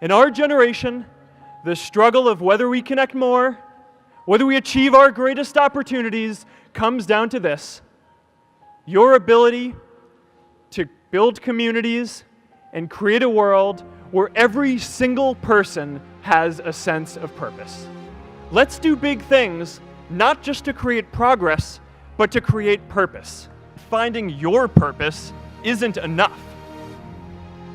In our generation, the struggle of whether we connect more, whether we achieve our greatest opportunities, comes down to this: your ability to build communities and create a world where every single person has a sense of purpose. Let's do big things, not just to create progress, but to create purpose. Finding your purpose isn't enough.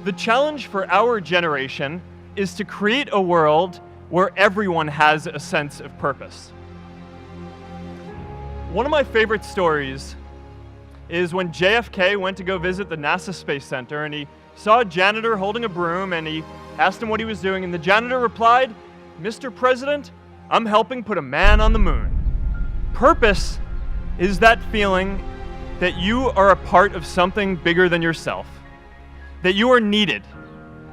The challenge for our generation is to create a world where everyone has a sense of purpose. One of my favorite stories is when JFK went to go visit the NASA Space Center, and he saw a janitor holding a broom, and he asked him what he was doing, and the janitor replied, "Mr. President, I'm helping put a man on the moon." Purpose is that feeling that you are a part of something bigger than yourself, that you are needed,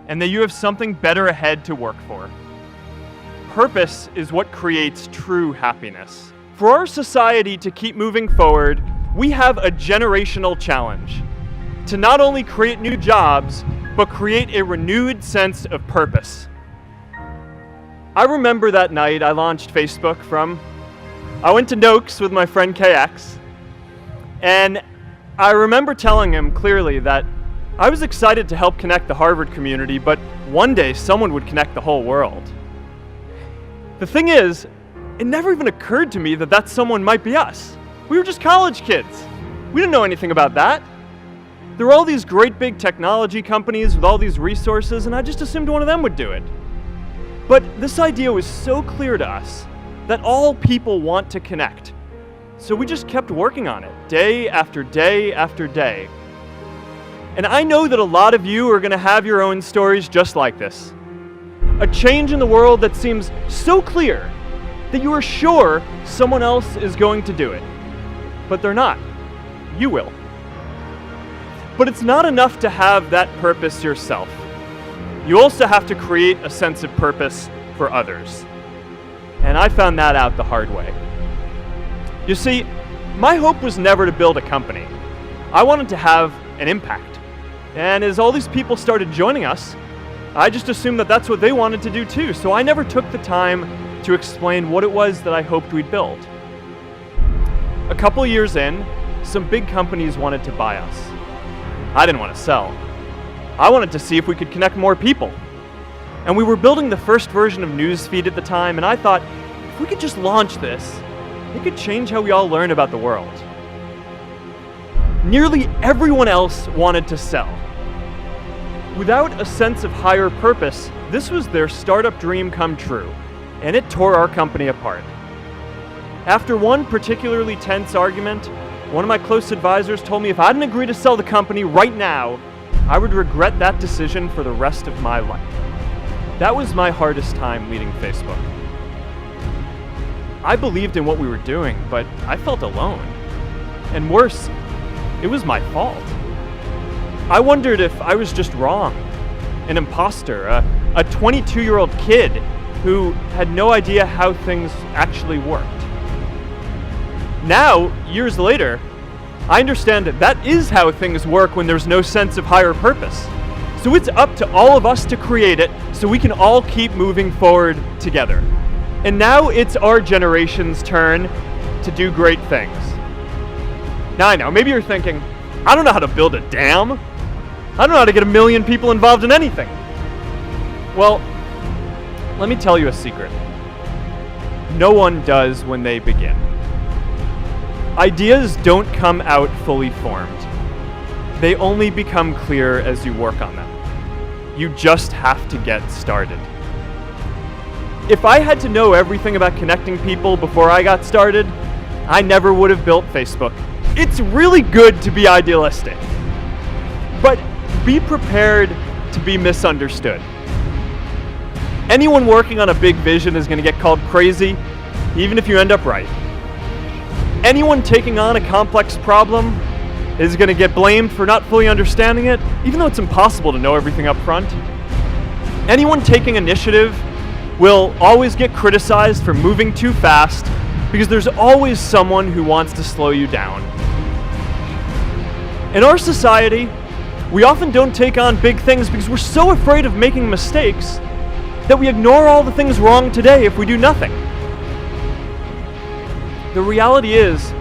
and that you have something better ahead to work for. Purpose is what creates true happiness. For our society to keep moving forward, we have a generational challenge to not only create new jobs, but create a renewed sense of purpose. I remember that night I launched Facebook I went to Noakes with my friend KX, and I remember telling him clearly that I was excited to help connect the Harvard community, but one day someone would connect the whole world. The thing is, it never even occurred to me that that someone might be us. We were just college kids. We didn't know anything about that. There were all these great big technology companies with all these resources, and I just assumed one of them would do it. But this idea was so clear to us that all people want to connect. So we just kept working on it, day after day after day. And I know that a lot of you are going to have your own stories just like this. A change in the world that seems so clear that you are sure someone else is going to do it. But they're not. You will. But it's not enough to have that purpose yourself. You also have to create a sense of purpose for others. And I found that out the hard way. You see, my hope was never to build a company. I wanted to have an impact. And as all these people started joining us, I just assumed that that's what they wanted to do too. So I never took the time to explain what it was that I hoped we'd build. A couple years in, some big companies wanted to buy us. I didn't want to sell. I wanted to see if we could connect more people. And we were building the first version of Newsfeed at the time, and I thought, if we could just launch this, it could change how we all learn about the world. Nearly everyone else wanted to sell. Without a sense of higher purpose, this was their startup dream come true, and it tore our company apart. After one particularly tense argument, one of my close advisors told me if I didn't agree to sell the company right now, I would regret that decision for the rest of my life. That was my hardest time leading Facebook. I believed in what we were doing, but I felt alone. And worse, it was my fault. I wondered if I was just wrong, an imposter, a 22-year-old kid who had no idea how things actually worked. Now, years later, I understand that is how things work when there's no sense of higher purpose. So it's up to all of us to create it so we can all keep moving forward together. And now it's our generation's turn to do great things. Now I know, maybe you're thinking, I don't know how to build a dam. I don't know how to get 1 million people involved in anything. Well, let me tell you a secret. No one does when they begin. Ideas don't come out fully formed. They only become clear as you work on them. You just have to get started. If I had to know everything about connecting people before I got started, I never would have built Facebook. It's really good to be idealistic, but be prepared to be misunderstood. Anyone working on a big vision is going to get called crazy, even if you end up right. Anyone taking on a complex problem is going to get blamed for not fully understanding it, even though it's impossible to know everything up front. Anyone taking initiative will always get criticized for moving too fast because there's always someone who wants to slow you down. In our society, we often don't take on big things because we're so afraid of making mistakes that we ignore all the things wrong today if we do nothing. The reality is,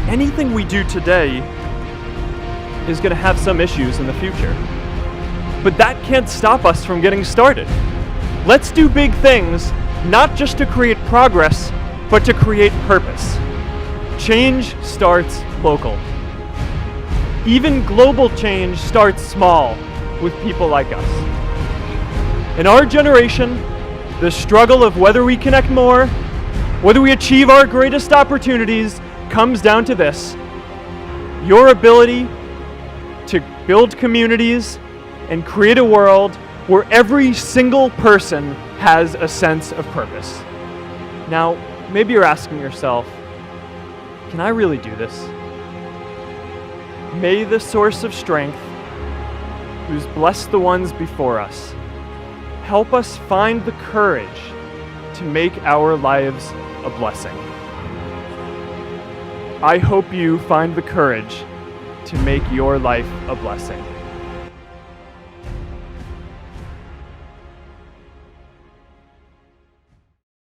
anything we do today is going to have some issues in the future. But that can't stop us from getting started. Let's do big things, not just to create progress, but to create purpose. Change starts local. Even global change starts small with people like us. In our generation, the struggle of whether we connect more, whether we achieve our greatest opportunities, comes down to this: your ability to build communities and create a world where every single person has a sense of purpose. Now, maybe you're asking yourself, can I really do this? May the source of strength, who's blessed the ones before us, help us find the courage to make our lives a blessing. I hope you find the courage to make your life a blessing.